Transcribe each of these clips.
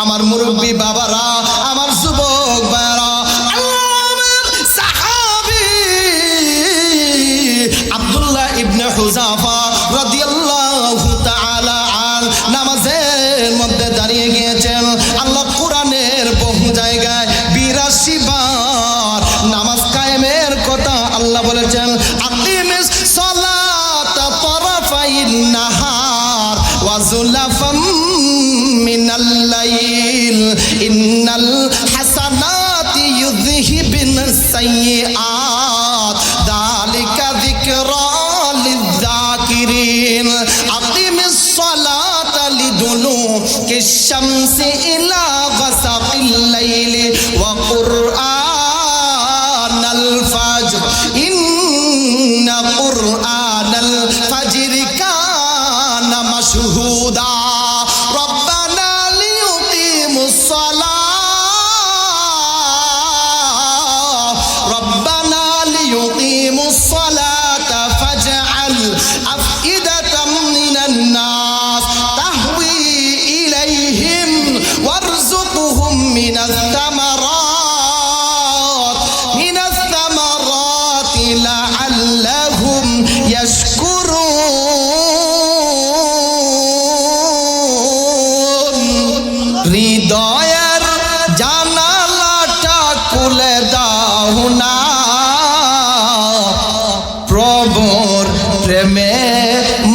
আমার মুরব্বী বাবারা, আমার যুবক ভাইরা, আল্লাহর সাহাবী আব্দুল্লাহ ইবনে হুযাফা রাদিয়াল্লাহু তাআলা আন নামাজের মধ্যে দাঁড়িয়ে গিয়েছেন। আল্লাহ কোরআনের বহু জায়গায় 82 বার নামাজ কায়েমের কথা আল্লাহ বলেছেন। আকিমিস সালাতা তারাফাইন নাহার ওয়া যুলাফাম মিনাল লাইল ইন্নাল হাসানাতি ইউযহিবিনাস সাইয়্যাত যালিকা যিকরা লিয-যাকিরিন। আকিমিস সালাতা লিদুলুকিশ শামসি ইলা গাসাকিল লাইলি ওয়া কুরআনাল ফাজর ইন্না কুরআনাল ফাজরি কানা মাশহুদা। ربنا ليقيموا الصلاة فاجعل أفئدة من الناس تهوي إليهم وارزقهم من الثمرات لعلهم يشكرون। হৃদয়ের জানালাটা খুলে দাও না, প্রভুর প্রেমে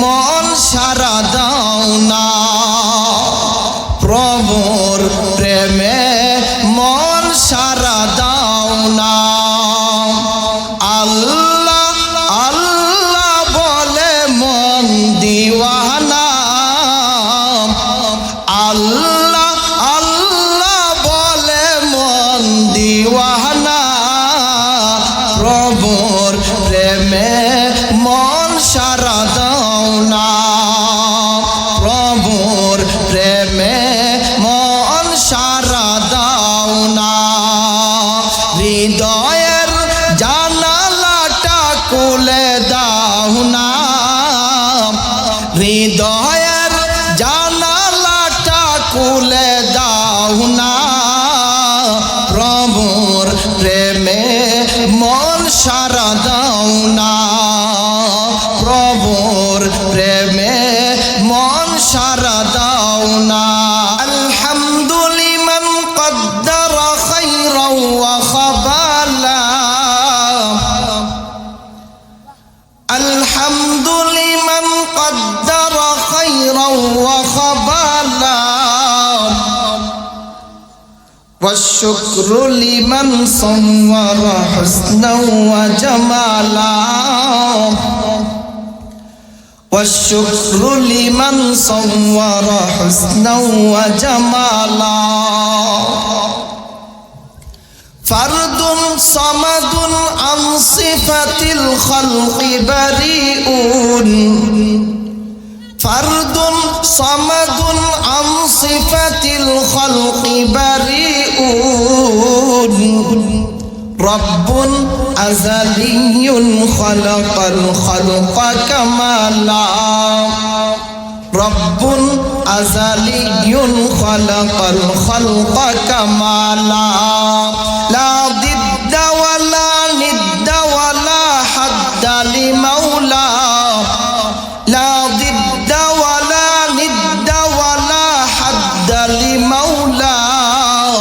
মন সারা দাও না, প্রভুর প্রেমে মন সারা দাও না। আল্লাহ আল্লাহ বলে মন দিওয়ানা, আল্লাহ আল্লাহ বলে মন দিওয়ানা, প্রভুর প্রেমে মন সারা দাও না, প্রভুর প্রেমে মন সারা দাও না। হৃদয়ের জানালাটা খুলে দাও না, হৃদয়ের জানালাটা খুলে দাও না, প্রভুর প্রেমে মন সারা দাও না, প্রভুর প্রেমে মন সারা দাও না। আলহামদুলিমান কদ্দারা খায়রাও ওয়া খাবালা, আলহামদুলিমান কদ্দারা খায়রাও ওয়া খাবালা, والشكر لمن صور حسنا وجمالا، والشكر لمن صور حسنا وجمالا. فرد صمد عن صفة الخلق بريء، فرد صمد عن صفة الخلق بريء، رب أزلي خلق الخلق كمالا، رب أزلي خلق الخلق كمالا. لا ضد ولا ند ولا حد لمولاه، لا ضد ولا ند ولا حد لمولاه،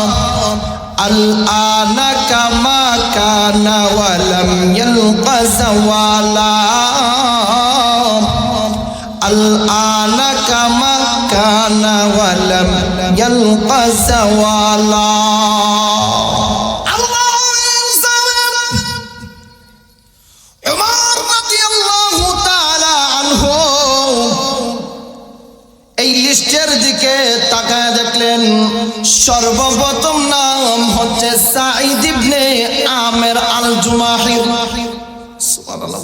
الآن كما كان ولم يلق زوالا، الآن كما كان ولم يلق زوالا. এই লিস্টের দিকে তাকায় দেখলেন সর্বপ্রথম নাম হচ্ছে সাঈদ ইবনে আমের আল জুমাহি। সুবহানাল্লাহ।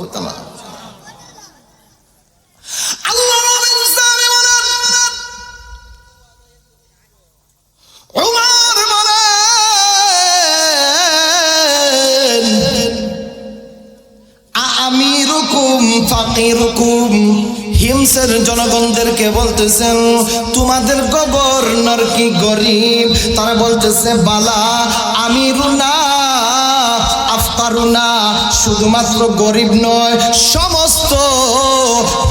আল্লাহ রাব্বুল ইজ্জাতি বলেন, উমর বলেন, আমিরুকুম ফাকিরুকুম হিমস হিমসের জনগণদেরকে বলতেছেন, তোমাদের গভর্নর কি গরিব? তারা বলতেছে, বালা আমিরুনা আফতারুনা, শুধুমাত্র গরিব নয়, সমস্ত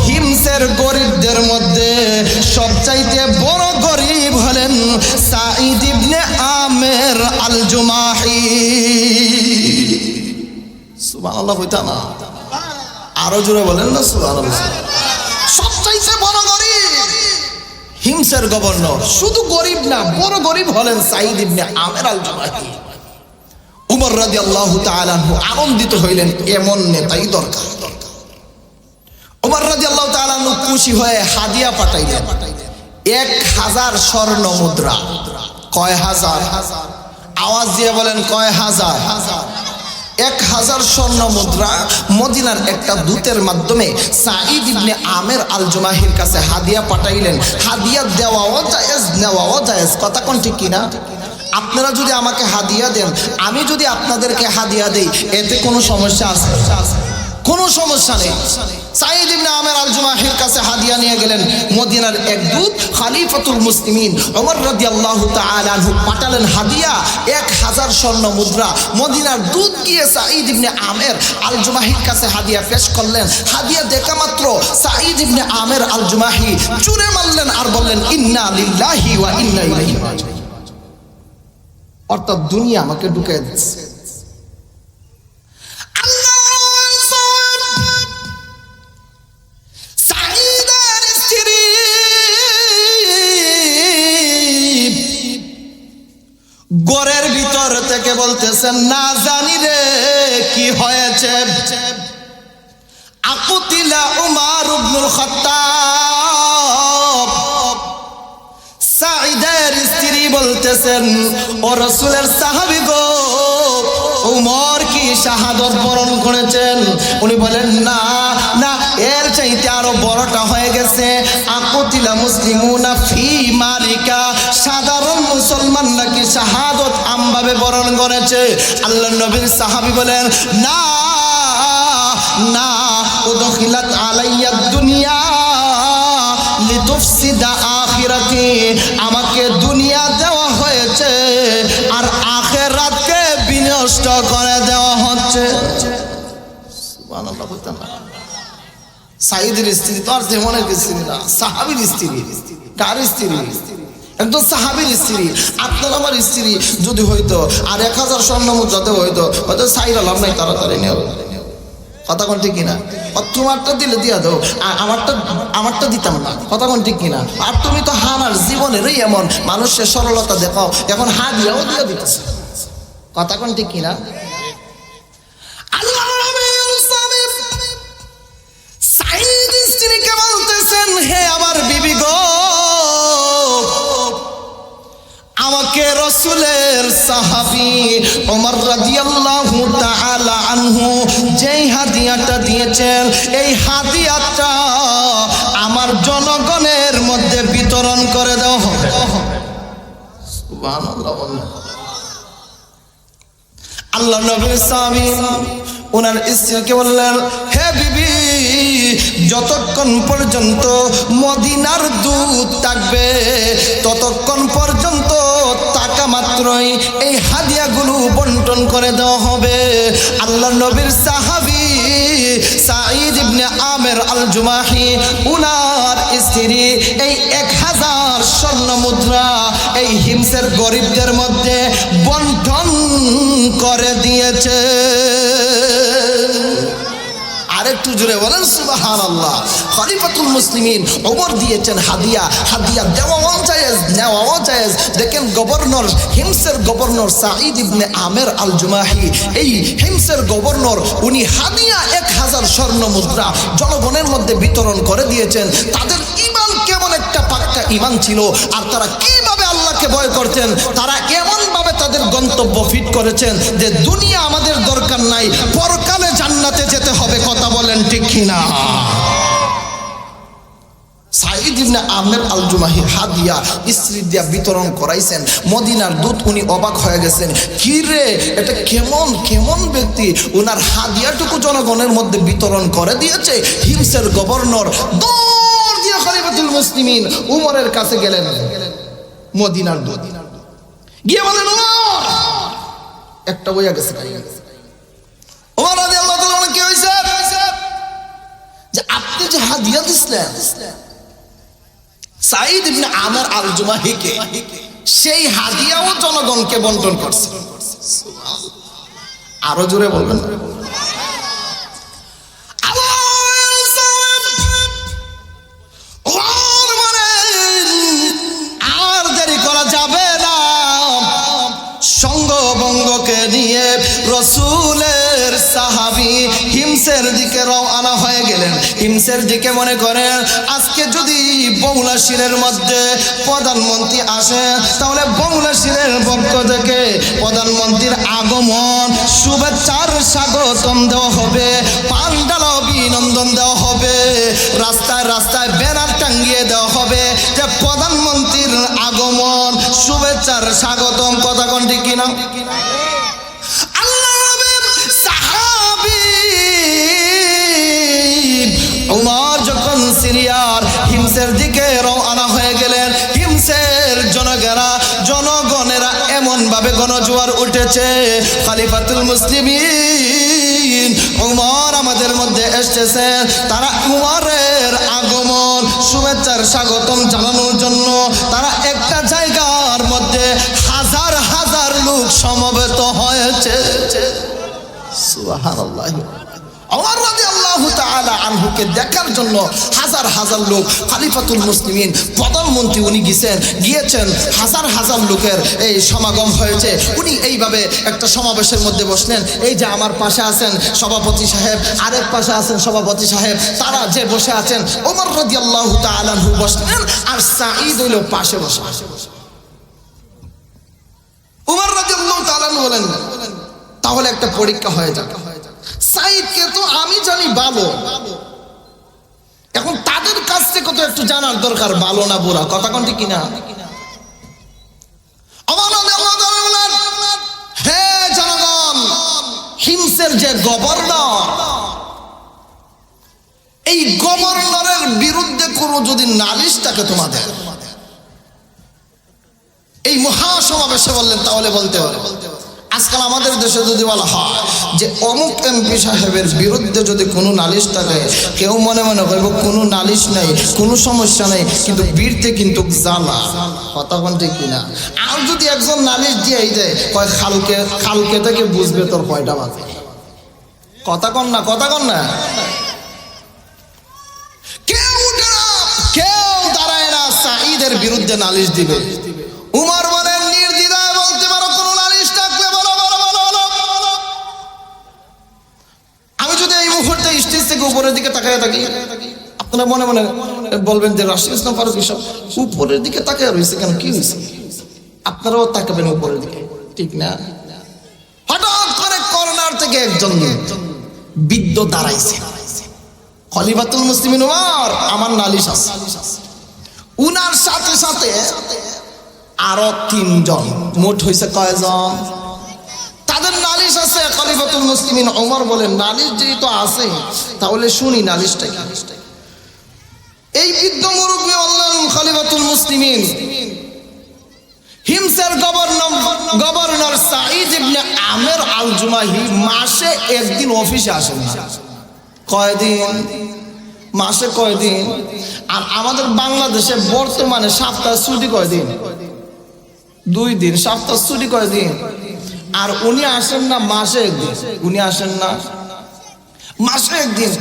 হিমসের গরিবদের মধ্যে সবচাইতে বড় গরিব হলেন সাঈদ ইবনে আমের আল জুমাহি। সুবহানাল্লাহ হইতা না? আরো জোরে বলেন না সুবহানাল্লাহ। সবচাইতে বড় গরিব হিমসের গভর্নর, শুধু গরিব না, বড় গরিব হলেন সাঈদ ইবনে আমের আল জুমাহি। উমর রাদিয়াল্লাহু তাআলা আনহু আনন্দিত হইলেন, এমন নেতাই দরকার। উমর রাদিয়াল্লাহু তাআলা আনহু খুশি হয়ে হাদিয়া পাঠাইলেন 1000 স্বর্ণ মুদ্রা। কয় হাজার? আওয়াজ দিয়ে বলেন কয় হাজার? 1000 স্বর্ণ মুদ্রা মদিনার একটা দূতের মাধ্যমে সাঈদ ইবনে আমের আল জুমাহির কাছে হাদিয়া পাঠাইলেন। হাদিয়া দেওয়াও জায়েজ, নেওয়াও জায়েজ। কথা কোন ঠিক কিনা? আপনারা যদি আমাকে হাদিয়া দেন, আমি যদি আপনাদেরকে হাদিয়া দেই, এতে কোনো সমস্যা আছে? কোনো সমস্যা নেই। সাঈদ ইবনে আমের আল জুমাহির কাছে হাদিয়া নিয়ে গেলেন। মদিনার এক দূত খলিফাতুল মুসলিমিন ওমর রাদিয়াল্লাহু তাআলা আনহু পাঠালেন হাদিয়া 1000 স্বর্ণ মুদ্রা। মদিনার দূত গিয়ে সাঈদ ইবনে আমের আল জুমাহির কাছে হাদিয়া পেশ করলেন। হাদিয়া দেখা মাত্র সাঈদ ইবনে আমের আল জুমাহি চুরে মারলেন আর বললেন, ইন্না লিল্লাহি ওয়া ইন্না ইলাইহি রাজিউন। অর্থাৎ দুনিয়া আমাকে ঢুকিয়ে দিচ্ছে। ঘরের ভিতর থেকে বলতেছেন, না জানি রে কি হয়েছে। আকুতিলা উমর ইবনুল খাত্তাব। সাঈদের স্ত্রী বলতেছেন, ও রাসূলের সাহাবী গো, উমর কি শাহাদত বরণ করেছেন? উনি বলেন, না না, এর চাইতে আরো বড়টা হয়ে গেছে। আকুতিলা মুসলিমুনা ফি মালিকা, সাধারণ মুসলমান নাকি শাহাদত আমভাবে বরণ করেছে। আল্লাহর নবীর সাহাবী বলেন, না না, উদখিলাত আলাইয়া দুনিয়া লিতুফসিদা আখিরাতি, আমাকে দুনিয়া দেওয়া হয়েছে আর আখিরাতকে বিনষ্ট করে দেওয়া হচ্ছে। সুবহানাল্লাহ। বলতেন না, সাঈদের স্ত্রী তো আর তেমন স্ত্রী না, সাহাবীর স্ত্রী। কার স্ত্রী? একদম সাহাবীর স্ত্রী। আপনার আমার স্ত্রী যদি হইতো আর 1000 স্বর্ণ মুদ্রাতে হইতো, হয়তো সাইরা লাভ নাই, তাড়াতাড়ি নেও। কথা কোন ঠিক কিনা? তোমারটা দিলে দিয়া দাও, আমারটা দিতাম না। কথা কোন ঠিক কিনা? আর তুমি তো আমার জীবনেরই এমন মানুষের সরলতা দেখাও, এখন হা দিয়াও দিয়া দিতেছে। কথা কোন ঠিক কিনা? আল্লাহ সাঈদ স্ত্রীকে বলতেছেন, হে আমার বিবি গো, আমাকে রাসূলের সাহাবী ওমর রাদিয়াল্লাহু তাআলা আনহু যেই হাদিয়াটা দিয়েছেন, এই হাদিয়াটা আমার জনগণের মধ্যে বিতরণ করে দাও। সুবহানাল্লাহ। আল্লাহ নবীর সাহাবী ওনার স্ত্রীকে বললেন, হে বিবি, যতক্ষণ পর্যন্ত মদিনার দূত থাকবে ততক্ষণ পর্যন্ত টাকা মাত্রই এই হাদিয়াগুলো বন্টন করে দেওয়া হবে। আল্লাহ নবীর সাহাবী সাঈদ ইবনে আমের আল জুমাহি উনার স্ত্রী এই 1000 স্বর্ণ মুদ্রা এই হিমসের গরিবদের মধ্যে বন্টন করে দিয়েছে। আরেকটু জোরে বলেন সুবহানাল্লাহ। খলিফাতুল মুসলিমিন ওমর দিয়েছেন হাদিয়া। হাদিয়া দেওয়াও জায়েজ, নেওয়াও জায়েজ। দেখেন গভর্নর, হিমসের গভর্নর সাঈদ ইবনে আমের আল জুমাহি, এই হিমসের গভর্নর, উনি হাদিয়া 1000 স্বর্ণ মুদ্রা জনগণের মধ্যে বিতরণ করে দিয়েছেন। তাদের ঈমান কেমন একটা পাক্কা ঈমান ছিল, আর তারা কিভাবে আল্লাহকে ভয় করতেন, তারা এমন ভাবে তাদের গন্তব্য ফিট করেছেন যে দুনিয়া আমাদের দরকার নাই, পরকালে জান্নাতে যেতে হবে। কথা বলেন ঠিক কিনা? সাঈদ ইবনে আমের আল জুমাহি হাদিয়া স্ত্রী দিয়া বিতরণ করাইছেন। মদিনার দূত উনি অবাক হয়ে গেছেন, কি রে এটা কেমন কেমন ব্যক্তি, ওনার হাদিয়াটুকু জনগণের মধ্যে বিতরণ করে দিয়েছে। হিমসের গভর্নর দৌড় মুসলিমিন উমরের কাছে গেলেন, মদিনার দূত, গিয়ে বলেন উমর একটা বইয়া গেছে। ওমর রাদিয়াল্লাহু তাআলা কি হইছে যে আপনি যে হাদিয়া দিছিলেন সাঈদ ইবনে আমর আল জুমাহিকে, সেই হাদিয়াও জনগণকে বন্টন করছে। আরো জোরে বলবেন। আর দেরি করা যাবে না, সঙ্গবঙ্গকে নিয়ে রসুলের সাহাবী হিমসের দিকে রওনা হয়ে গেলেন। হিমসের দিকে মনে করেন আজকে যদি বৌলাশিরের মধ্যে প্রধানমন্ত্রী আসে তাহলে বৌলাশিরের পক্ষ থেকে প্রধানমন্ত্রীর আগমন শুভেচ্ছার স্বাগতম দেওয়া হবে, পান্ডাল অভিনন্দন দেওয়া হবে, রাস্তায় রাস্তায় ব্যানার টাঙ্গিয়ে দেওয়া হবে যে প্রধানমন্ত্রীর আগমন শুভেচ্ছার স্বাগতম। কথা কোন ঠিক কিনা? উমর যখন সিরিয়ার হিমসের দিকে রওনা হয়ে গেলেন, হিমসের জনগণেরা এমন ভাবে গণজোয়ার উঠেছে, খলিফাতুল মুসলিমিন উমর আমাদের মধ্যে এসেছেন, তারা উমরের আগমন শুভেচ্ছার স্বাগতম জানানোর জন্য তারা একটা জায়গার মধ্যে হাজার হাজার লোক সমবেত হয়েছে। সুবহানাল্লাহ। ওমর রাদিয়াল্লাহু তাআলা আনহুকে দেখার জন্য হাজার হাজার লোক, খলিফাতুল মুসলিমিন প্রধানমন্ত্রী উনি গিয়েছেন, হাজার হাজার লোকের এই সমাগম হয়েছে। উনি এইভাবে একটা সমাবেশের মধ্যে বসলেন। এই যে আমার পাশে আছেন সভাপতি সাহেব, আরেক পাশে আছেন সভাপতি সাহেব, তারা যে বসে আছেন ওমর রাদিয়াল্লাহু তাআলা আনহু বসলেন আর সাঈদ হইল পাশে বসে। ওমর রাদিয়াল্লাহু তাআলা আনহু বলেন তাহলে একটা পরীক্ষা হয়ে যাবে, সাঈদকে তো আমি জানি ভালো, এখন তাদের কাছ থেকে তো একটু জানার দরকার ভালো না বুড়া। কথা কোন ঠিক কিনা? হে জনগণ, হিমসের যে গভর্নর, এই গভর্নরের বিরুদ্ধে কোনো যদি নালিশ থাকে তোমাদের, এই মহাসমাবেশে বললেন তাহলে বলতে হবে। আজকাল আমাদের দেশে যদি বলা হয় যে অমুক এমপি সাহেবের বিরুদ্ধে যদি কোনো নালিশ থাকে, কেউ মনে মনে করবে কোনো নালিশ নাই, কোনো সমস্যা নেই, কিন্তু বীরতে কিন্তু জ্বালা। কথা কোন ঠিক কিনা? আর যদি একজন নালিশ দিয়ে দেয় কয় খালকে থেকে বুঝবে তোর কয়টা বাজে। কথা কন না, কথা কন না। কেউ দাঁড়ায় না সাঈদের বিরুদ্ধে নালিশ দিবে। উমর বলেন নির্দ্বিধায় বলতে পারো কোনো নালিশ থাকলে বলো বলো বলো বলো। আমি যদি এই মুহূর্তে স্টেজ থেকে উপরের দিকে তাকিয়ে থাকি, আপনারা মনে মনে বলবেন যে রাশিদ ইসলাম ফারুকী সব উপরের দিকে তাকিয়ে রয়েছে কেন, কি হয়েছে? আপনারাও তাকাবেন উপরের দিকে, ঠিক না? হঠাৎ করে কর্নার থেকে একজন বৃদ্ধ দাঁড়াইছে, খলিফাতুল মুসলিমিন উমর আমার নালিশ আছে। উনার সাথে সাথে আরো তিনজন, মোট হয়েছে কয়জন? তাদের নালিশ আছে। খলিফাতুল মুসলিমিন ওমর বলেন নালিশ যেহেতু আছে তাহলে শুনি নালিশটা কি। এই বৃদ্ধ মুরব্বী বললেন খলিফাতুল মুসলিমিন হিমসের গভর্নর সাঈদ ইবনে আমর আল জুমাহি মাসে একদিন অফিসে আসেন না। কয়দিন? মাসে কয়দিন? আর আমাদের বাংলাদেশে বর্তমানে সপ্তাহে ছুটি কয়দিন? 2 দিন। সপ্তাহ ছুটি কয়দিন? আর উনি আসেন না মাসে একদিন। উনি আসেন না মাসে একদিন।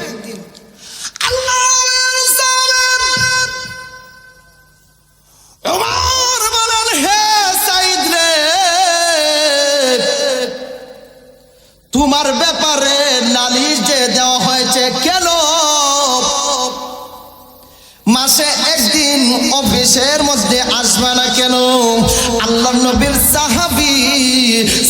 তোমার ব্যাপারে নালিশ যে দেওয়া হয়েছে কেন মাসে একদিন অফিসের মধ্যে আসবে না কেন? আল্লাহর নবীর সাহাবী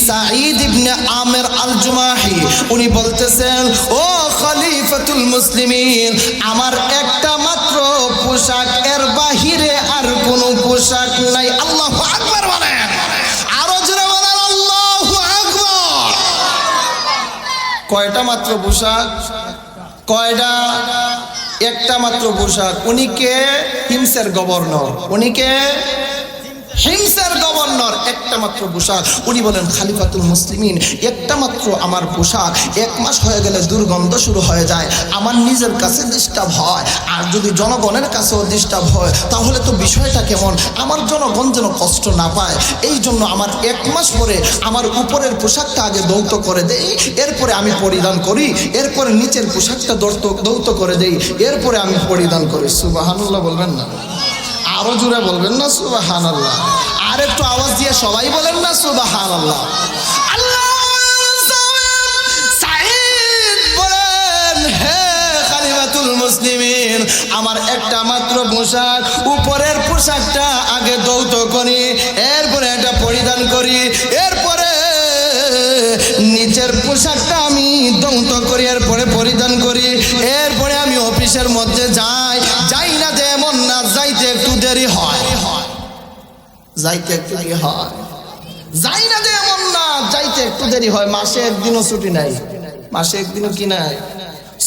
সাঈদ ইবনে আমর আল জুমাহি উনি বলতেছেন, ও খলিফাতুল মুসলিমিন আমার একটা মাত্র পোশাক, এর বাহিরে আর কোনো পোশাক নাই। আল্লাহু আকবার বলেন, আরো জোরে বলেন আল্লাহু আকবার। কয়টা মাত্র পোশাক? কয়টা? একটা মাত্র পোশাক। উনি কে? হিমসের গভর্নর। উনি কে? হিমসের গভর্নর। একটা মাত্র পোশাক, উনি বলেন খালিফাতুল মুসলিমিন, একটা মাত্র আমার পোশাক 1 মাস হয়ে গেলে দুর্গন্ধ শুরু হয়ে যায়। আমার নিজের কাছে ডিস্টার্ব হয়, আর যদি জনগণের কাছেও ডিস্টার্ব হয় তাহলে তো বিষয়টা কেমন? আমার জনগণ যেন কষ্ট না পায়, এই জন্য আমার 1 মাস পরে আমার উপরের পোশাকটা আগে দৌত করে দেই, এরপরে আমি পরিধান করি, এরপরে নিচের পোশাকটা দৌত করে দেই, এরপরে আমি পরিধান করি। সুবহানাল্লাহ বলবেন না? আরো জোরে বলবেন না সুবহানাল্লাহ? আর একটু আওয়াজ দিয়ে সবাই বলেন না সুবহানাল্লাহ? আল্লাহ সাঈদ বলেন, হে খলিফাতুল মুসলিমিন, আমার একটা মাত্র পোশাক, উপরের পোশাকটা আগে দৌত করি, এরপরে এটা পরিধান করি, এরপরে নিচের পোশাকটা আমি দৌত করি, এরপরে পরিধান করি, এরপরে আমি অফিসের মধ্যে যাই না যে এমন না, যাইতে একটু দেরি হয়, যাইতে একটু দেরি হয়, যাই না যে এমন না, যাইতে একটু দেরি হয়। মাসে একদিনও ছুটি নাই, মাসে একদিনও কি নাই?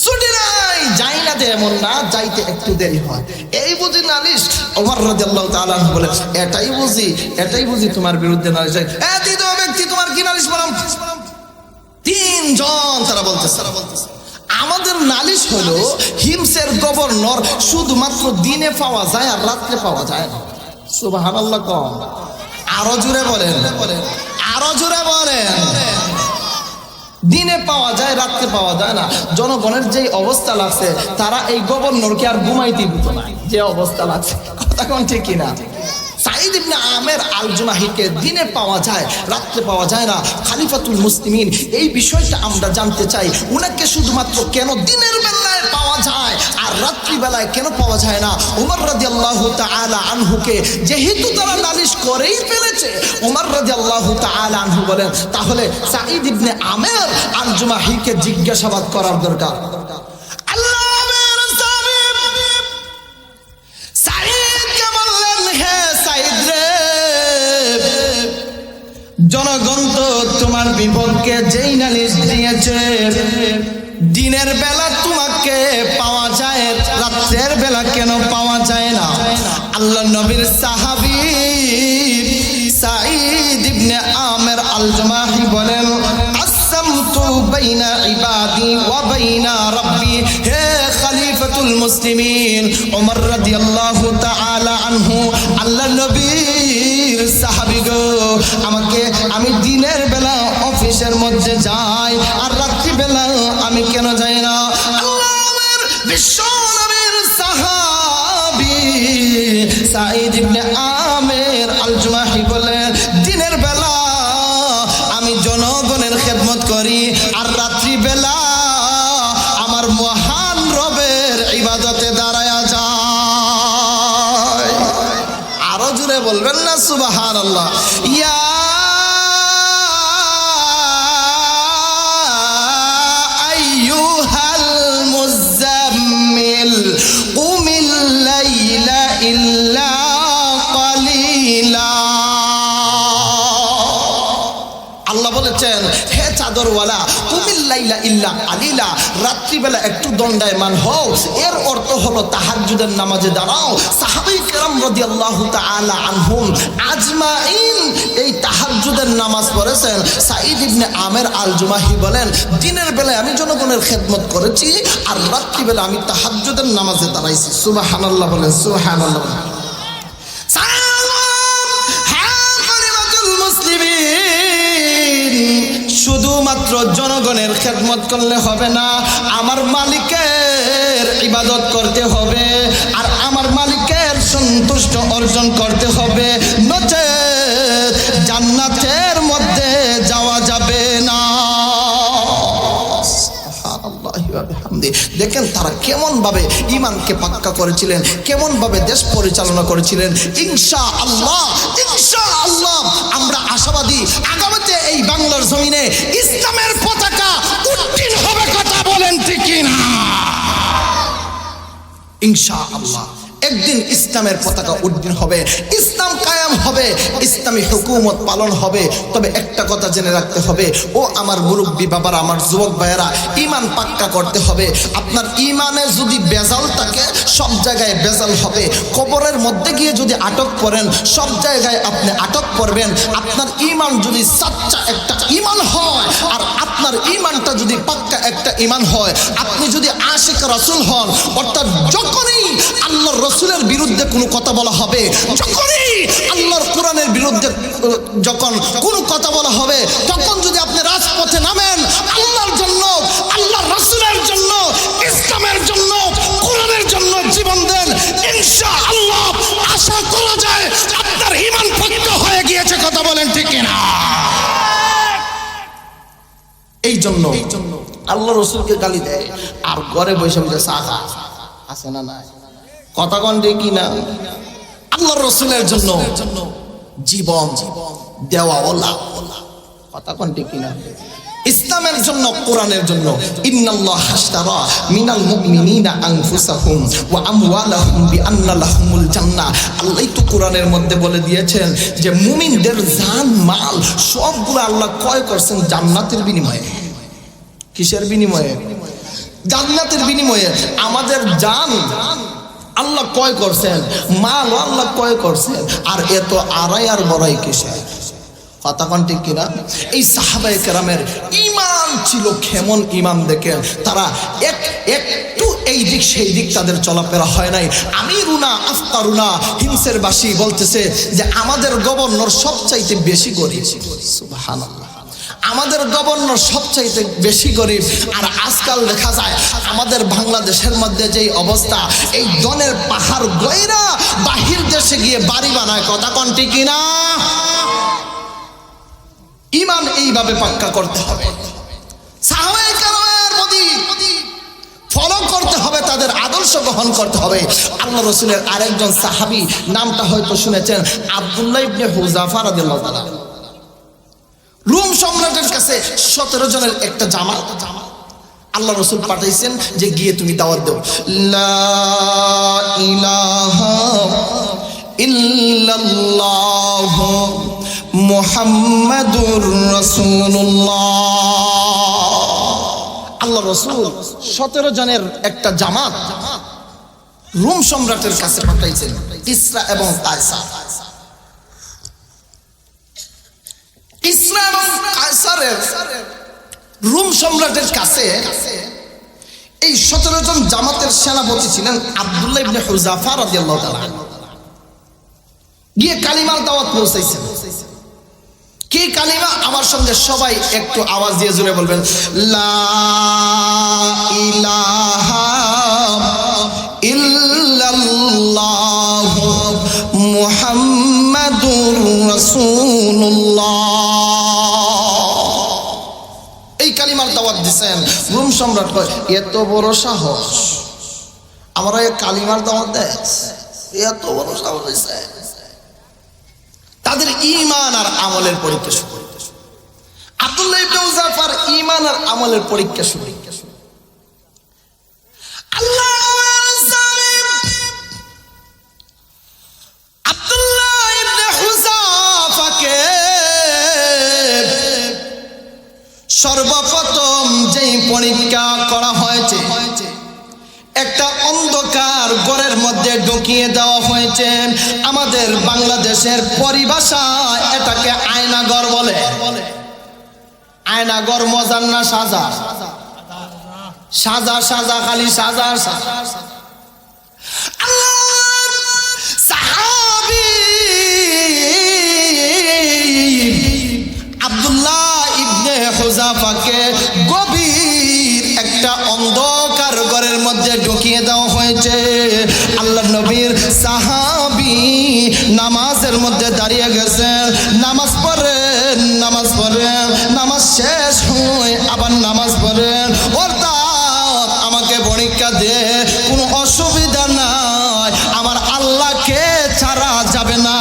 ছুটি নাই। যাই না যে এমন না, যাইতে একটু দেরি হয়। এই বুঝি নালিশ? ওমর রাদিয়াল্লাহু তাআলা আনহু বলে, এটাই বুঝি তোমার বিরুদ্ধে নালিশ? দ্বিতীয় ব্যক্তি, তোমার কি নালিশ বললাম? 3 জন তারা বলতেছে, আমাদের নালিশ হলো হিমসের গভর্নর শুধুমাত্র দিনে পাওয়া যায় আর রাত্রে পাওয়া যায় না। সুবহানাল্লাহ কম? আরো জোরে বলেন, আরো জোরে বলেন। দিনে পাওয়া যায়, রাত্রে পাওয়া যায় না। জনগণের যে অবস্থা লাগছে, তারা এই গভর্নরকে আর ঘুমাইতে দিত না, যে অবস্থা লাগছে। কথা কোন ঠিক কিনা? সাঈদ ইবনে আমের আল জুমাহিকে দিনে পাওয়া যায়, রাত্রে পাওয়া যায় না। খলিফাতুল মুসলিমিন, এই বিষয়টা আমরা জানতে চাই, উনাকে শুধুমাত্র কেন দিনের বেলায় পাওয়া যায় আর রাত্রি বেলায় কেন পাওয়া যায় না? ওমর রাদিয়াল্লাহু তাআলা আনহুকে যেহেতু তারা নালিশ করেই ফেলেছে, ওমর রাদিয়াল্লাহু তাআলা আনহু বলেন, তাহলে সাঈদ ইবনে আমের আল জুমাহিকে জিজ্ঞাসাবাদ করার দরকার। জনগণ তো তোমার বিপক্ষে যেই নালিশ দিয়েছে, দিনের বেলা তোমাকে পাওয়া যায়, রাতের বেলা কেন পাওয়া যায় না? আল্লাহ নবীর সাহাবী সাঈদ ইবনে আমের আল জুমাহি বলেন, আসসামতু বাইনা ইবাদি ওয়া বাইনা রাব্বি। হে খলিফাতুল মুসলিমিন ওমর রাদিয়াল্লাহু তাআলা আনহু, আল্লাহ নবীর সাহাবী গো, আমি দিনের বেলা অফিসের মধ্যে যাই আর রাত্রি বেলা আমি কেন যাই না? আল্লাহর বিশ্ব নবীর সাহাবী সাঈদ ইবনে আমের আল জুমাহি বলেন, দিনের বেলা আমি জনগণের খেদমত করি আর রাত্রি বেলা আমার মহান রবের ইবাদতে দাঁড়ায়া যায়। আরো জোরে বলবেন না সুবহানাল্লাহ? ইয়া হে চাদরওয়ালা, কুমিল লাইলা ইল্লা আলিলা, রাত্রিবেলা একটু দণ্ডায়মান হও। এর অর্থ হলো তাহাজ্জুদের নামাজে দাঁড়াও। সাহাবায়ে কেরাম রাদিয়াল্লাহু তাআলা আনহুম আজমাইন এই তাহাজ্জুদের নামাজ পড়েছেন। সাঈদ ইবনে আমের আল জুমাহি বলেন, দিনের বেলায় আমি জনগণের খেদমত করেছি আর রাত্রিবেলা আমি তাহাজ্জুদের নামাজে দাঁড়াইছি। সুবহানাল্লাহ বলেন, সুবহানাল্লাহ। শুধুমাত্র জনগণের খেদমত করলে হবে না, আমার মালিকের ইবাদত করতে হবে আর আমার মালিকের সন্তুষ্ট অর্জন করতে হবে, নচেত জান্নাতের মধ্যে যাওয়া যাবে না। দেখেন তারা কেমন ভাবে ঈমানকে পাক্কা করেছিলেন, কেমন ভাবে দেশ পরিচালনা করেছিলেন। ইনশাআল্লাহ, ইনশাআল্লাহ আমরা আশাবাদী, আগামীতে এই বাংলার জমিনে ইসলামের পতাকা উত্তীর্ণ হবে। কথা বলেন ঠিক কিনা? ইনশাআল্লাহ একদিন ইসলামের পতাকা উত্তীর্ণ হবে, ইসলাম কায়েম কায়েম হবে, ইসলামী হুকুমত পালন হবে। তবে একটা কথা জেনে রাখতে হবে, ও আমার মুরব্বী বাবারা, আমার যুবক ভাইয়েরা, ইমান পাক্কা করতে হবে। আপনার ইমানে যদি বেজাল থাকে, সব জায়গায় বেজাল হবে। কবরের মধ্যে গিয়ে যদি আটক করেন, সব জায়গায় আপনি আটক করবেন। আপনার ইমান যদি সাচ্চা একটা ইমান হয়, আর আপনার ইমানটা যদি পাক্কা একটা ইমান হয়, আপনি যদি আশিক রাসূল হন, অর্থাৎ যখনই আল্লাহর রাসূলের বিরুদ্ধে কোনো কথা বলা হবে, যখনই আল্লাহর কোরআনের বিরুদ্ধে যখন কোনো কথা বলা হবে, তখন যদি আপনি রাজপথে নামেন, আল্লাহর জন্য, আল্লাহর রাসূলের জন্য, ইসলামের জন্য, কোরআনের জন্য জীবন দেন, ইনশাআল্লাহ আশা করা যায় আপনার ঈমান পাক্কা হয়ে গিয়েছে। কথা বলেন ঠিক কিনা? এই জন্য আল্লাহ রাসূলকে গালি দেয় আর ঘরে বসে বসে চা খা, আছে না নাই? কথা কন ঠিক কিনা? আল্লাহর রাসূলের জন্য জীবন দেওয়া ওলা, কথা কন ঠিক কিনা? ইসলামের জন্য, কোরআনের জন্য, ইন্নাল্লাহ হাশতারা মিনাল মুমিনিনা আনফুসাহুম ওয়া আমওয়ালাহুম বিআন্না লাহুমুল জান্নাহ। আল্লাহ তো কোরআনের মধ্যে বলে দিয়েছেন যে মুমিনদের জান মাল সবগুলো আল্লাহ ক্রয় করছেন জান্নাতের বিনিময়ে। কিসের বিনিময়ে? জান্নাতের বিনিময়ে। আমাদের জান আল্লাহ ক্রয় করছেন, মাল আল্লাহ ক্রয় করছেন, আর এত আড়াই আর বড়াই কিসের? কথা কোন ঠিক কিনা? এই সাহাবায়ে কেরামের ঈমান ছিল কেমন ঈমান দেখেন, তারা একটু এই দিক সেই দিক তাদের চলাফেরা হয় নাই। আমিরুনা আফতারুনা, হিমসের বাসী বলতেছে যে আমাদের গভর্নর সবচাইতে বেশি গরিব। সুবহানাল্লাহ, আমাদের গভর্নর সবচাইতে বেশি গরিব। আর আজকাল দেখা যায় আমাদের বাংলাদেশের মধ্যে যেই অবস্থা, এই দনের পাহাড় গয়রা বাহির দেশে গিয়ে বাড়ি বানায়। কথা কোন ঠিক কিনা? ঈমান এইভাবে পাক্কা করতে হবে, সাহাবায়ে কেরামের প্রতি ফলো করতে হবে, তাদের আদর্শ গ্রহণ করতে হবে। আল্লাহ রাসূলের আরেকজন সাহাবী, নামটা হয়তো শুনেছেন, আব্দুল্লাহ ইবনে হুযাফা রাদিয়াল্লাহু তাআলা। রোম সম্রাটের কাছে 17 জনের একটা জামাত আল্লাহ রাসূল পাঠাইছেন যে গিয়ে তুমি দাওয়াত দাও, লা ইলাহা ইল্লাল্লাহ মুহাম্মাদুর রাসূলুল্লাহ। আল্লাহ রাসূল 17 জনের একটা জামাত রোম সম্রাটের কাছে পাঠাইছেন, কিসরা এবং কায়সার। কিসরা এবং কায়সারের রোম সম্রাটের কাছে এই 17 জন জামাতের সেনাপতি ছিলেন আব্দুল্লাহ ইবনে হুযাফা রাদিয়াল্লাহু তাআলা। গিয়ে কালিমার দাওয়াত পৌঁছাইছেন। কি কালিমা? আমার সঙ্গে সবাই একটু আওয়াজ দিয়ে জুড়ে বলবেন, লা ইলাহা ইল্লাল্লাহ মুহাম্মাদুর রাসূলুল্লাহ। এই কালিমার দাওয়াত দিয়েছেন। রোম সম্রাট কয়, এত বড় সাহস, আমরা এই কালিমার দাওয়াত দেয়, এত বড় সাহস হয়েছে। তাদের ঈমান আর আমলের পরীক্ষা শুরু। আব্দুল্লাহ ইবনে হুযাফার ঈমান আর আমলের পরীক্ষা শুরু। আল্লাহর জালিম আব্দুল্লাহ ইবনে হুযাফাকে সর্বপ্রথম যেই পরীক্ষা করা হয়েছে, একটা অন্ধকার ঘরের মধ্যে ঢুকিয়ে দেওয়া হয়েছে। আমাদের বাংলাদেশের পরিভাষায় এটাকে আয়নাঘর বলে। আয়নাঘর মজার না সাজা? সাজা সাজা, খালি সাজা সাজা। আল্লাহর সাহাবী আব্দুল্লাহ ইবনে হুযাফাকে গভীর একটা অন্ধকার ঘরের মধ্যে ঢুকিয়ে দেওয়া হয়েছে। আল্লাহ নবীর সাহাবী নামাজের মধ্যে দাঁড়িয়ে গেছেন, নামাজ পড়েন, নামাজ পড়েন, নামাজ শেষ হয়ে আবার নামাজ পড়েন। অর্থাৎ আমাকে পরীক্ষা দে, কোনো অসুবিধা নাই, আমার আল্লাহকে ছাড়া যাবে না,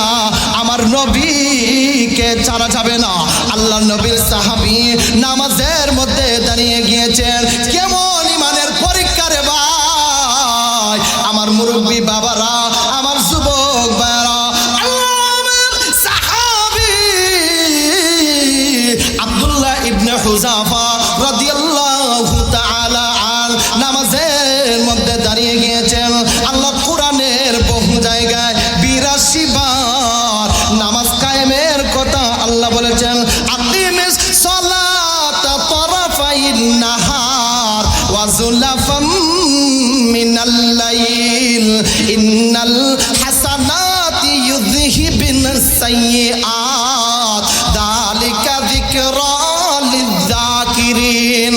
আমার নবীকে ছাড়া যাবে না। আল্লাহ নবীর সাহাবী নামাজের মধ্যে দাঁড়িয়ে গিয়েছেন। কেমন ইমানের পরীক্ষা রে ভাই, আমার মুরব্বী বাবারা, আমার যুবক ভাইরা, আল্লাহর হুযাফা রাদিয়াল্লাহু তাআলা আন নামাজের মধ্যে দাঁড়িয়ে গিয়েছেন। আল্লাহ কোরআনের বহু জায়গায় 82 বার নামাজ কায়েমের কথা আল্লাহ বলেছেন। আকিমিস সালাতা তারাফাইন নাহার ওয়া যুলাফাম মিনাল লাইল ইন্নাল হাসানাতি ইউযহিবিনাস সাইয়্যাত যালিকা যিকরা লিয-যাকিরিন।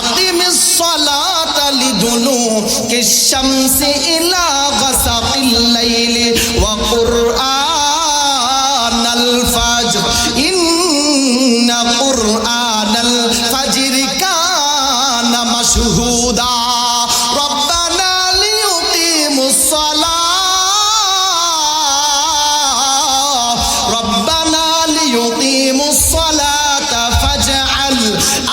আকিমিস সালাতা লিদুলুকিশ শামসি ইলা গাসাকিল লাইলি ওয়া কুরআনাল ফাজর ইন্না কুরআনাল ফাজরি কানা মাশহুদা। রব্বানা লিয়ুকিমুস সালাহ রব্বানা লিয়ুকিমুস সালাতা ফাজআল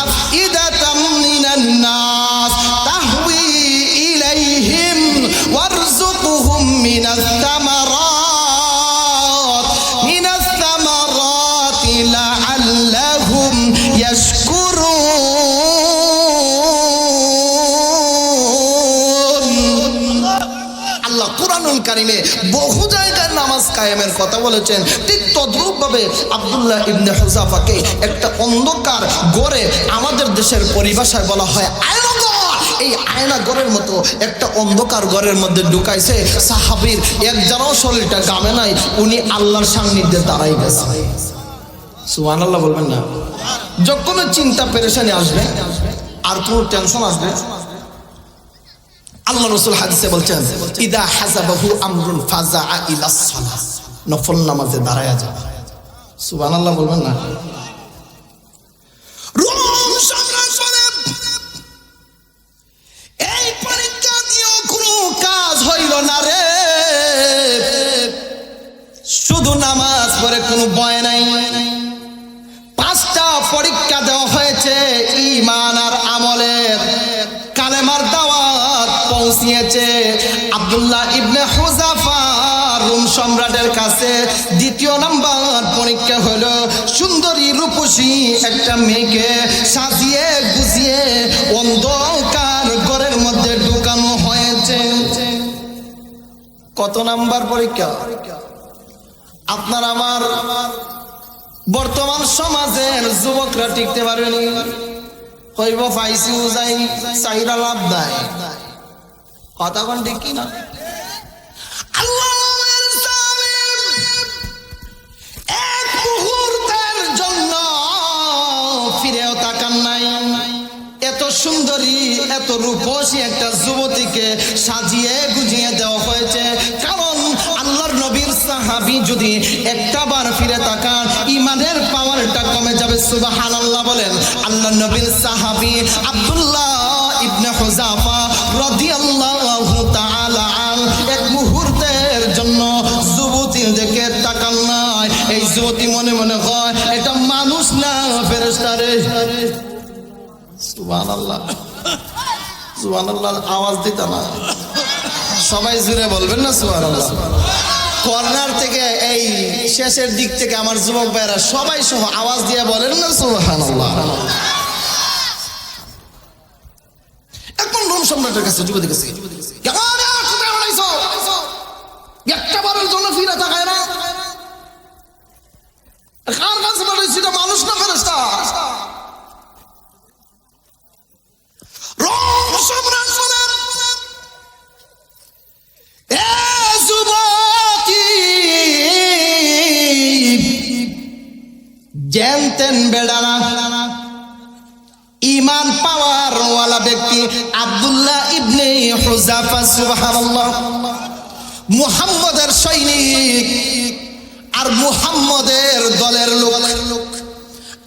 আফইদাতাম মিনান নাস তাহওয়ি ইলাইহিম ওয়ারযুকহুম মিনাস সামারাতি লাআল্লাহুম ইয়াশকুরুন। আল্লাহ কুরআনুল কারীমে বহু জায়গায় নামাজ কায়েমের কথা বলেছেন। ঠিক তদ্রূপভাবে আব্দুল্লাহ ইবনে হুযাফাকে একটা অন্ধকার ঘরে, আমাদের দেশের পরিভাষায় বলা হয় আয়নাঘর, এই আয়নাঘরের মতো একটা অন্ধকার ঘরের মধ্যে ঢুকাইছে। সাহাবীর একজনও শরীরটা গামে নাই, উনি আল্লাহর সান্নিধ্যে দাঁড়াই গেছে। সুবহানাল্লাহ বলবেন না? যখন চিন্তা পেরেশানি আসবে, আর কোনো টেনশন আসবে, আল্লাহ রাসূল হাদিসে বলছেন ইদা হাযাবাহু আমরুন ফাযাআ ইলাস সালাহ, নফল নামাজে দাঁড়ায়া যাবে। সুবহানাল্লাহ বলবেন না? রোম সম্রাট বলেন এই পরীক্ষা দিয়েও কোনো কাজ হইল না রে, শুধু নামাজ পড়ে কোনো ভয় নাই। 5টা পরীক্ষা দেওয়া হয়েছে ঈমান আর আমলের, কালেমার দাওয়াত পৌঁছিয়েছে। আব্দুল্লাহ ইবনে হুযাফা রোম সম্রাটের কাছে 2য় নাম্বার পরীক্ষা হলো সুন্দরী রূপসী একটা মেয়েকে সাজিয়ে গুজিয়ে অন্ধকার ঘরের মধ্যে ঢুকানো হয়েছে। কত নাম্বার পরীক্ষা? আপনার আমার বর্তমান সমাজের যুবকরা টিকতে পারেনি, হইব পাইছি উজাই চাইরা লাভ নাই। কথা কোন ঠিক কিনা? আল্লাহর জালিম এক মুহূর্তের জন্য ফিরেও তাকান নাই। এত সুন্দরী, এত রূপসী একটা যুবতীকে সাজিয়ে গুজিয়ে দেওয়া হয়েছে, কারণ আল্লাহর নবীর সাহাবী যদি একটা বার ফিরে তাকান ঈমানের পাওয়ারটা কমে যাবে। সুবহানাল্লাহ বলেন। আল্লাহর নবীর সাহাবী আব্দুল্লাহ ইবনে হুযাফা রাদিয়াল্লাহু তাআলা আন এক মুহূর্তের জন্য যুবতীর দিকে তাকান নাই। এই যুবতী মনে মনে হয় এটা মানুষ না ফেরেশতা রে। সুবহানাল্লাহ সুবহানাল্লাহ আওয়াজ দিতা না, সবাই জুড়ে বলবেন না সুবহানাল্লাহ। কর্নার থেকে এই শেষের দিক থেকে আমার যুবক ভাইরা সবাই সহ আওয়াজ দিয়ে বলেন না সুবহানাল্লাহ। এখন রোম সম্রাটের কাছে যুবতী কাছে একটা বারের জন্য ফিরে তাকায় না, কার কাছে বলেছি এটা মানুষ না ফেরেশতা? রোম সম্রাট বলেন এ যুবতী, জানতেন বেড়ানা ঈমান পাওয়ার ওয়ালা ব্যক্তি আব্দুল্লাহ ইবনে হুযাফা সুবহানাল্লাহ মুহাম্মদের সৈনিক আর মুহাম্মদের দলের লোক।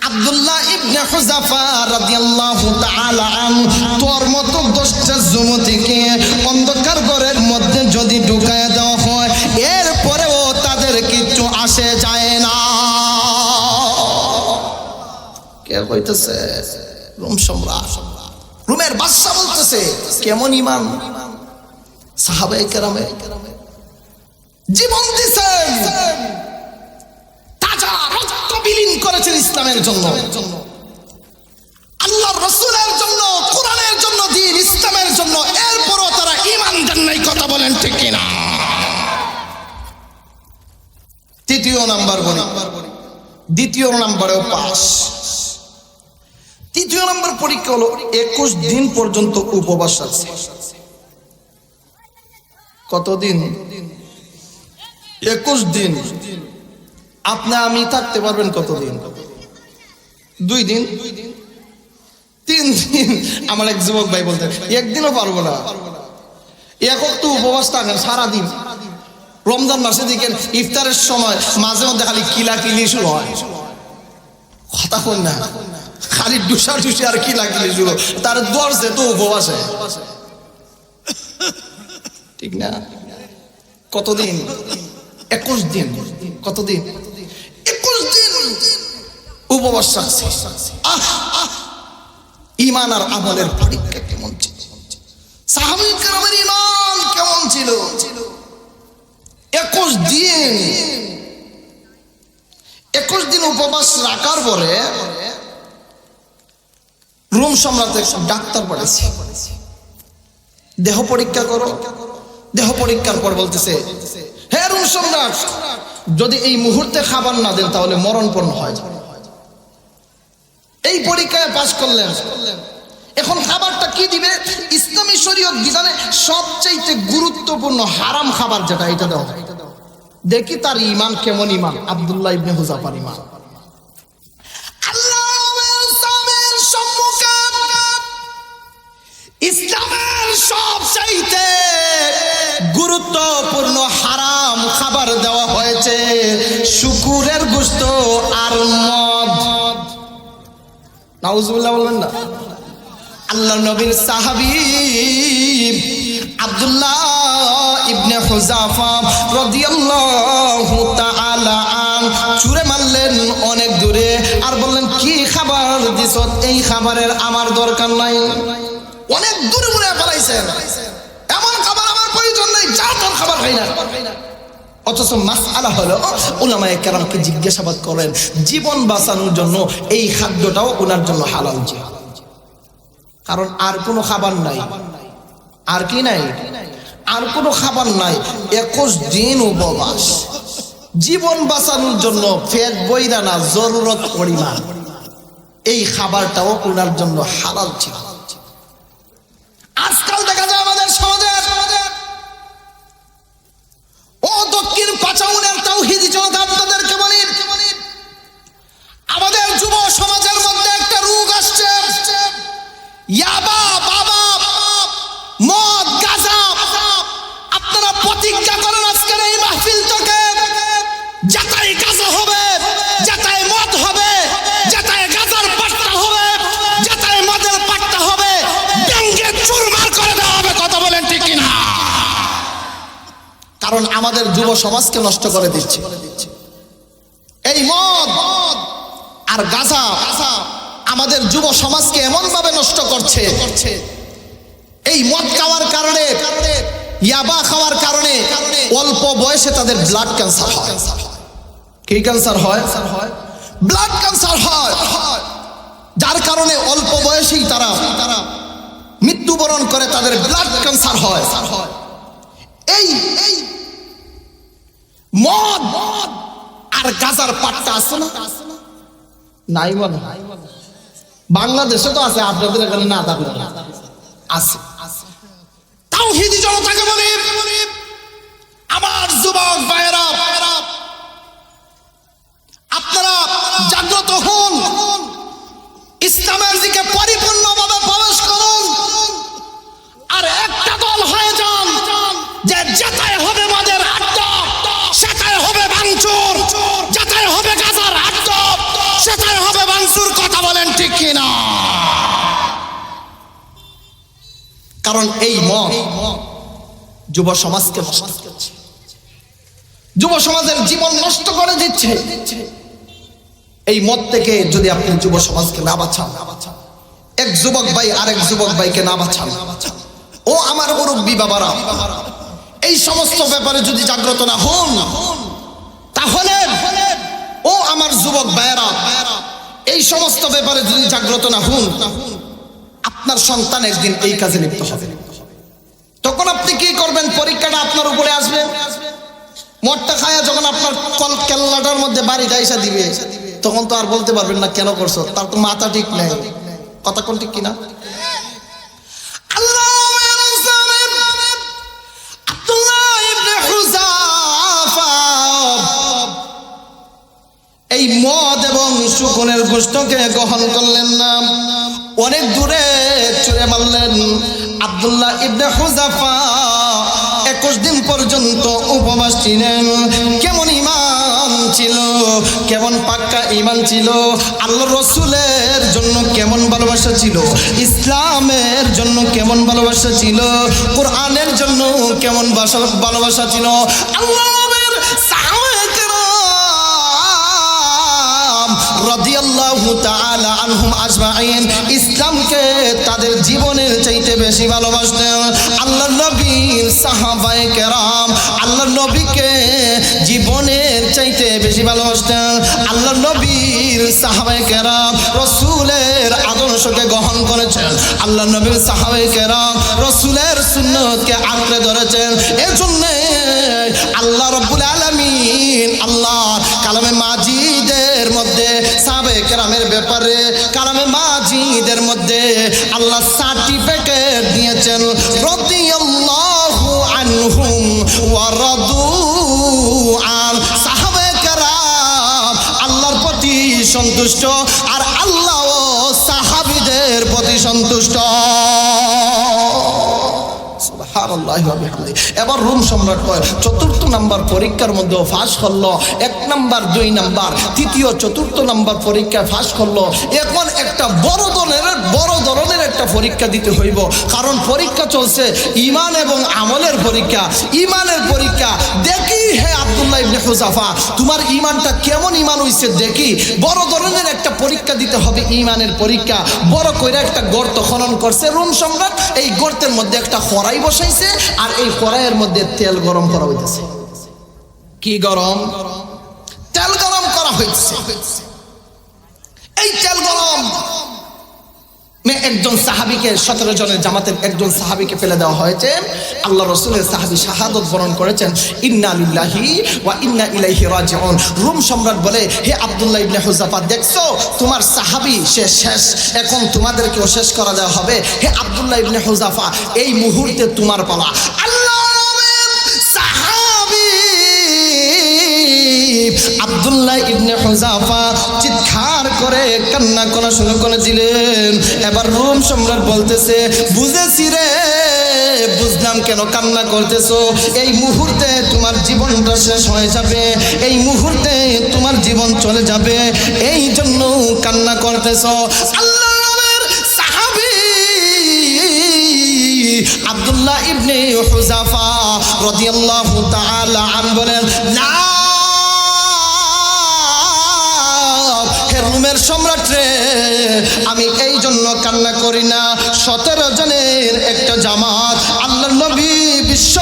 আব্দুল্লাহ ইবনে হুযাফা রাদিয়াল্লাহু তাআলা আনহু তোর মতো 10টা যুবতীকে অন্ধকার ঘরের মধ্যে যদি ঢুকায় দেওয়া হয় এরপরেও তাদের কিছু আসে যায় না। কে কইতেছে? রোম সম্রাট, রোমের বাদশা বলতেছে কেমন ঈমান। সাহাবায়ে কেরামে জীবন দিয়েছেন, তাজা রক্ত বিলীন করেছেন ইসলামের জন্য। আল্লাহর রাসূলের জন্য, কোরআনের জন্য, দ্বীন ইসলামের জন্য, এরপরও তারা ঈমান দেন নাই। কথা বলেন ঠিক কিনা? তৃতীয় নাম্বার বলি, দ্বিতীয় নাম্বারেও পাস। তৃতীয় নাম্বার পরীক্ষা হলো 21 দিন পর্যন্ত উপবাস আছে। কতদিন? 21 দিন। আপনি আমি থাকতে পারবেন কতদিন? 2 দিন, 3 দিন। আমার এক যুবক ভাই বলতেন একদিনও পারবো না। একক তো উপবাস থাকেন সারাদিন। রমজান মাসে দেখেন ইফতারের সময় মাঝে মধ্যে খালি কিলাকিলি শুরু হয়। কথা বল না, খালি ডুসা ডুসি আর কিলাকিলি শুরু। তার দর্শে তো উপবাসে, ঠিক না? কতদিন? 21 দিন। কতদিন? 21 দিন উপবাস রাখছে। ঈমান আর আমলের পরীক্ষা কেমন ছিল? সাহাবায়ে কেরামের ঈমান কেমন ছিল? 21 দিন। 21 দিন উপবাস রাখার পরে রোম সম্রাট ডাক্তার পাঠাইছে, দেহ পরীক্ষা করো। দেহ পরীক্ষার পর বলতেছে, হে রোম সম্রাট, যদি এই মুহূর্তে খাবার না দেন তাহলে মরণপন্ন হয় যাবে। এই পরীক্ষায় পাশ করলেন। এখন খাবারটা কি দিবে? ইসলামী শরীয়ত বিধানে সবচেয়ে গুরুত্বপূর্ণ হারাম খাবার যেটা, এটা দাও। দেখি তার ঈমান কেমন। ঈমান আব্দুল্লাহ ইবনে হুযাফার ঈমান। আল্লাহর সম্মুখে ইসলামের সবচেয়ে গুরুত্বপূর্ণ হারাম খাবার দেওয়া হয়েছে শুকুরের গোশত আর মদ। নাউজুবিল্লাহ বলবেন না? আল্লাহ নবীর সাহাবী আব্দুল্লাহ ইবনে হুযাফা রাদিয়াল্লাহু তাআলা আন ছুঁড়ে মারলেন অনেক দূরে, আর বললেন কি খাবার দিছ? এই খাবারের আমার দরকার নাই। অনেক দূরে দূরে পালাইছেন, এমন খাবার আমার প্রয়োজন নেই, যা তোর খাবার খাই না। অথচ মাসআলা হলো উলামায়ে কেরামকে জিজ্ঞাসাবাদ করেন, জীবন বাঁচানোর জন্য এই খাদ্যটাও ওনার জন্য হালাল ছিল। কারণ আর কোনো খাবার নাই। আর কি নাই? আর কোনো খাবার নাই। 21 দিন উপবাস, জীবন বাঁচানোর জন্য পেট বইরা না, জরুরত পরিমাণ এই খাবারটাও ওনার জন্য হালাল ছিল। আজকাল দেখা যায় আমাদের সমাজে, ও দক্ষিণ পাঁচাউনের তাওহীদি জনতা, আপনাদেরকে বলি, আমাদের যুব সমাজের মধ্যে একটা রোগ আসছে, ইয়াবা, বাবা, মদ, গাঁজা। আপনারা প্রতিজ্ঞা করেন আজকের এই মাহফিল থেকে, যেটাই গাঁজা হবে, যেটাই মদ হবে, যেটাই গাঁজার পাট্টা হবে, যেটাই মদের পাট্টা হবে, ব্যাঙে চুরমার করে দেওয়া হবে। কথা বলেন ঠিক কিনা? কারণ আমাদের যুব সমাজকে নষ্ট করে দিচ্ছে এই মদ আর গাঁজা। আমাদের যুব সমাজকে এমন ভাবে নষ্ট করছে, এই মদ খাওয়ার কারণে, ইয়াবা খাওয়ার কারণে অল্প বয়সে তাদের ব্লাড ক্যান্সার হয়। কি ক্যান্সার হয়? ব্লাড ক্যান্সার হয়, যার কারণে অল্প বয়সেই তারা মৃত্যুবরণ করে, তাদের ব্লাড ক্যান্সার হয়। এই মদ আর গাঁজার পাট্টা আছে না? নাই মনে হয়। বাংলাদেশে তো আছে, আপনাদের এখানে না থাকলে আছে। তাওহীদি জনতাকে বলি, আমার যুবক ভাইয়েরা, আপনারা জাগ্রত হন, ইসলামের দিকে পরিপূর্ণভাবে প্রবেশ করুন, আর একটা দল হয়ে যান যে যেটাই হবে মদের আড্ডা, সেটাই হবে ভাঙচুর, যেটাই হবে গাঁজার আড্ডা, সেটাই হবে ভাঙচুর। কথা বলেন ঠিক কিনা? কারণ এই মদ যুব সমাজকে নষ্ট করছে, যুব সমাজের জীবন নষ্ট করে দিচ্ছে। এই মদ থেকে যদি আপনি যুব সমাজকে না বাঁচান, এক যুবক ভাই আরেক যুবক ভাইকে না বাঁচান, ও আমার মুরব্বী বাবারা, এই সমস্ত ব্যাপারে যদি জাগ্রত না হন, তাহলে ও আমার যুবক ভাইয়েরা, এই সমস্ত ব্যাপারে যদি জাগ্রত না হন, আপনার সন্তান একদিন এই কাজে লিপ্ত হবে। তখন আপনি কি করবেন? পরীক্ষাটা আপনার উপরে আসবে। মদটা খায়া যখন আপনার কল কেল্লাটার মধ্যে বাড়ি দাইসা দিবে, তখন তো আর বলতে পারবেন না কেন করছো, তার তো মাথা ঠিক নেই। কথা কোন ঠিক কিনা? এই মদ এবং শুকরের গোশতকে গ্রহণ করলেন না, অনেক দূরে ছুঁড়ে মারলেন। আব্দুল্লাহ ইবনে হুযাফা 21 দিন পর্যন্ত উপবাস ছিলেন। কেমন ঈমান ছিল, কেমন পাক্কা ঈমান ছিল, আল্লাহ রসুলের জন্য কেমন ভালোবাসা ছিল, ইসলামের জন্য কেমন ভালোবাসা ছিল, কোরআনের জন্য কেমন ভালোবাসা ছিল। আল্লাহর সাহাবায়ে কেরাম রাদিয়াল্লাহু তাআলা আনহুম আজমাইন ইসলামকে তাদের জীবনের চাইতে বেশি ভালোবাসতেন। আল্লাহর নবীর সাহাবায়ে কেরাম আল্লাহর নবীকে জীবনের চাইতে বেশি ভালোবাসতেন। আল্লাহর নবীর সাহাবায়ে কেরাম রাসূলের আদর্শকে গ্রহণ করেছেন। আল্লাহর নবীর সাহাবায়ে কেরাম রাসূলের সুন্নতকে আঁকড়ে ধরেছেন। এজন্য আল্লাহ রাব্বুল আলামিন আল্লাহ কালামে মাজিদের মধ্যে সাহাবায়ে কেরামের ব্যাপারে কালামে মাজিদের মধ্যে আল্লাহ সার্টিফিকেট দিয়েছেন, রাদিয়াল্লাহু আনহুম ওয়া রাদু আন। সাহাবায়ে কেরাম আল্লাহর প্রতি সন্তুষ্ট, আর আল্লাহ সাহাবীদের প্রতি সন্তুষ্ট। এবার রোম সম্রাট হয় 4th নাম্বার পরীক্ষার মধ্যে ফাঁস করলো। 1 নাম্বার 2 নাম্বার 3য় 4th নাম্বার পরীক্ষায় ফাঁস করলো। এখন একটা বড় ধরনের একটা পরীক্ষা দিতে হইব, কারণ পরীক্ষা চলছে ঈমান এবং আমলের পরীক্ষা। ঈমানের পরীক্ষা দেখি, হে আব্দুল্লাহ ইবনে হুযাফা তোমার ঈমানটা কেমন ঈমান হইছে দেখি। বড় ধরনের একটা পরীক্ষা দিতে হবে, ঈমানের পরীক্ষা। বড় কইরা একটা গর্ত খনন করছে রোম সম্রাট। এই গর্তের মধ্যে একটা কড়াই বসাইছে, আর এই কড়াইয়ের মধ্যে তেল গরম করা হইতেছে। কি গরম? তেল গরম করা হইতেছে। এই তেল গরম একজন সাহাবীকে 17 জনের জামাতের একজন সাহাবীকে ফেলে দেওয়া হয়েছে। আল্লাহ রাসূলের সাহাবী শাহাদত বরণ করেছেন। ইন্না লিল্লাহি ওয়া ইন্না ইলাইহি রাজিউন। রোম সম্রাট বলে, হে আব্দুল্লাহ ইবনে হুযাফা দেখছো তোমার সাহাবী সে শেষ, এখন তোমাদেরকেও শেষ করা দেওয়া হবে। হে আব্দুল্লাহ ইবনে হুযাফা এই মুহূর্তে তোমার পালা। আব্দুল্লাহ ইবনে হুযাফা চিৎকার করে কান্না করা শুরু করেছিলেন। এবার রোম সম্রাট বলতেছে, বুঝেছি রে, বুঝলাম কেন কান্না করতেছো। এই মুহূর্তে তোমার জীবনটা শেষ হয়ে যাবে, এই মুহূর্তে তোমার জীবন চলে যাবে, এই জন্য কান্না করতেছো। আল্লাহর সাহাবী আব্দুল্লাহ ইবনে হুযাফা রাদিয়াল্লাহু তাআলা আনহু বলেন, না রোমের সম্রাট রে, আমি এই জন্য কান্না করি না। 17 জনের একটা জামাত আল্লাহর নবী বিশ্ব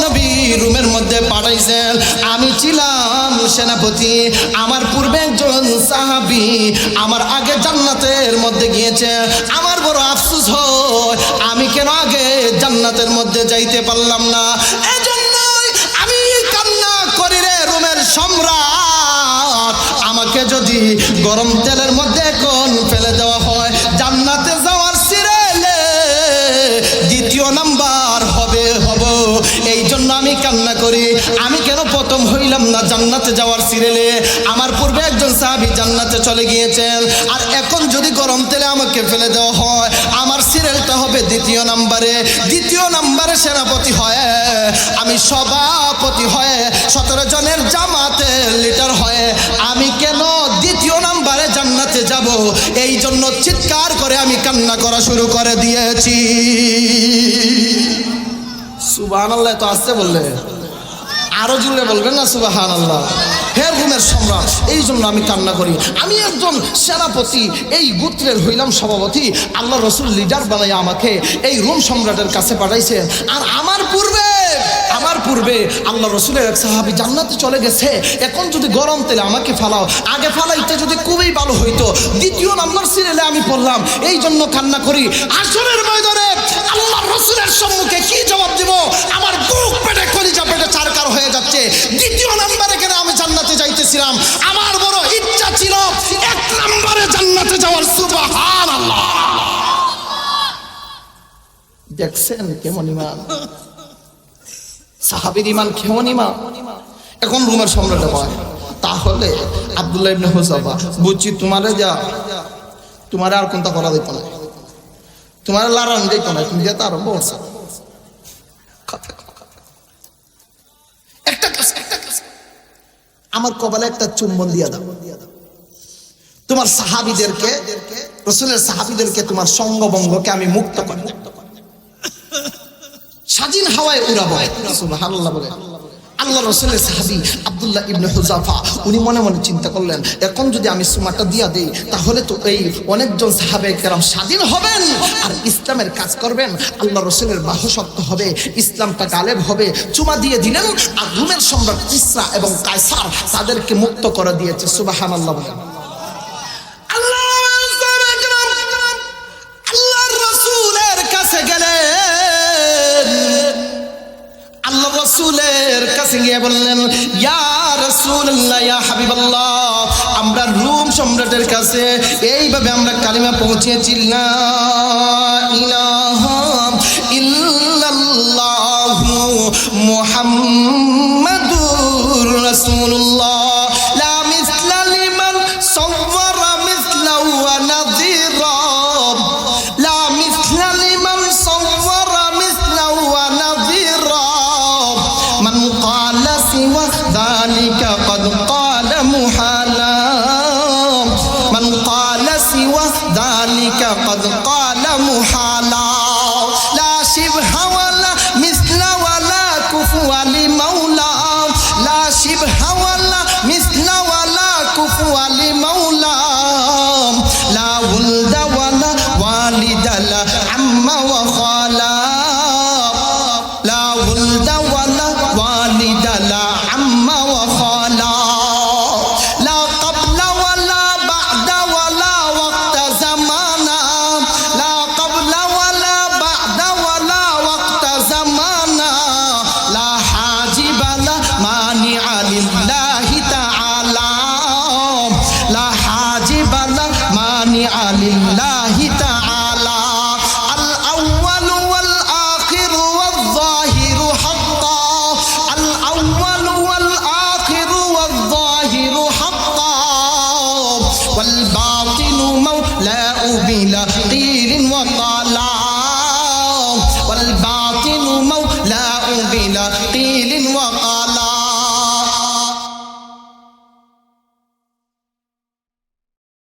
নবী রোমের মধ্যে পাঠাইছেন। আমি ছিলাম সেনাপতি, আমার পূর্বে একজন সাহাবী আমার আগে জান্নাতের মধ্যে গিয়েছে। আমার বড় আফসোস হয় আমি কেন আগে জান্নাতের মধ্যে যাইতে পারলাম না। এজন্যই আমি কান্না করি রে রোমের সম্রাট, আমাকে যদি গরম তেলের মধ্যে এখন ফেলে দেওয়া হয়, জান্নাতে যাওয়ার সিরিয়ালে 2য় নাম্বার হব। এই জন্য আমি কান্না করি, আমি কেন প্রথম হইলাম না জান্নাতে যাওয়ার সিরিয়ালে। আমার পূর্বে একজন সাহাবী জান্নাতে চলে গিয়েছেন, আর এখন যদি গরম তেলে আমাকে ফেলে দেওয়া হয়, আমার সিরিয়ালটা হবে 2য় নাম্বারে। 2য় নাম্বারে সেনাপতি হয়ে, আমি সভাপতি হয়ে, 17 জনের জামাতের লিডার হয়ে আমি কেন 2য় নাম্বারে জান্নাতে যাব? এই জন্য চিৎকার করে আমি কান্না করা শুরু করে দিয়েছি। সুবহানাল্লাহ তো আসতে বললে, আরো জুড়ে বলবেন না সুবহানাল্লাহ। হে রোমের সম্রাট, এই জন্য আমি কান্না করি। আমি একজন সেনাপতি, এই গোত্রের হইলাম সভাপতি। আল্লাহ রসুল লিডার বানাই আমাকে এই রোম সম্রাটের কাছে পাঠাইছেন। আর আমার পূর্বে পূর্বে আল্লাহ রসুলের এক সাহাবী জান্নাতে চলে গেছে, এখন যদি গরম তেলে আমাকে ফালাও, আগে ফালাইতে যদি খুবই ভালো হইতো, দ্বিতীয় নাম্বার সিরিয়ালে আমি পড়লাম, এই জন্য কান্না করি। আসরের ময়দানে আল্লাহ রসুলের সম্মুখে কি জবাব দিব? আমার বুক পেটে কলিজা পেটে চারকার হয়ে যাচ্ছে। দ্বিতীয় নাম্বারে কেন আমি জান্নাতে যাইতেছিলাম, আমার বড় ইচ্ছা ছিল এক নাম্বারে জান্নাতে যাওয়ার। সুবহানাল্লাহ। দেখছেন কেমন ইমান, সাহাবীর ইমান কেমন ইমান। এখন রুমের সম্রাট হয়, তাহলে আব্দুল্লাহ ইবনে হুযাফা, বুঝছি তোমারে যা, তোমার আর কোনটা করা দিত না, তোমার লারান দিত না, তুমি যেতে আরম্ভ করছো। একটা কাজ, আমার কপালে একটা চুম্বন দিয়া দাও, তোমার সাহাবীদেরকে, রাসূলের সাহাবীদেরকে, তোমার সঙ্গভঙ্গকে আমি মুক্ত করি, স্বাধীন হাওয়ায় উড়াবো। সুবহানাল্লাহ বলে আল্লাহ রসুলের সাহাবী আব্দুল্লাহ ইবনে হুযাফা, উনি মনে মনে চিন্তা করলেন, এখন যদি আমি সুমাটা দিয়া দেই, তাহলে তো এই অনেকজন সাহাবায়ে কেরাম স্বাধীন হবেন আর ইসলামের কাজ করবেন, আল্লাহ রসুলের বাহুশক্ত হবে, ইসলামটা গালেব হবে। চুমা দিয়ে দিলেন, আর রুমের সম্রাট কিসরা এবং কায়সার তাদেরকে মুক্ত করে দিয়েছে। সুবহানাল্লাহ বলেন। আল্লাহর রাসূলের কাছে গেলেন, আল্লাহ রাসূলের কাছে গিয়ে বললেন, ইয়া রাসূলুল্লাহ, ইয়া হাবিবাল্লাহ, আমরা রোম সম্রাটের কাছে এইভাবে আমরা কালিমা পৌঁছেছি, লা ইলাহা ইল্লাল্লাহু মুহাম্মাদুর রাসূলুল্লাহ, লা মিসলা লিমান সাওয়ারা মিসলা ওয়া নাযীরা, লা মিসলা লিমান সাওয়ারা মিসলা ওয়া নাযীরা, মান ক্বালা সিওয়া যালিকা ক্বাদ ক্বালা মুহালা, মান ক্বালা সিওয়া যালিকা ক্বাদ ক্বালা মুহালা, লা শিবহা ওয়ালা মিসলা ওয়ালা কুফুয়া লিমাওলা, লা শিবহা ওয়ালা মিসলা ওয়ালা কুফুয়া লিমাওলা, লা ওয়ালদা ওয়ালা ওয়ালিদা লা আম্মা ওয়া খালা, লা ওয়ালদা ওয়ালা ওয়ালিদা লা আম্মা ওয়া খালা, লা ক্বাবলা ওয়ালা বা'দা ওয়ালা ওয়াক্তা জামানা, লা ক্বাবলা ওয়ালা বা'দা ওয়ালা ওয়াক্তা জামানা, লা হাজিবা লা মানিআ লিল্লাহি তাআলা, লা হাজিবা লা মানিআ লিল্লাহি তাআলা, আল আউয়ালু ওয়াল আখিরু ওয়াল যাহিরু হাক্কা, আল আউয়ালু ওয়াল আখিরু ওয়াল যাহিরু হাক্কা, ওয়াল বাতিনু মাওলাউ বিলা কিলিন ওয়া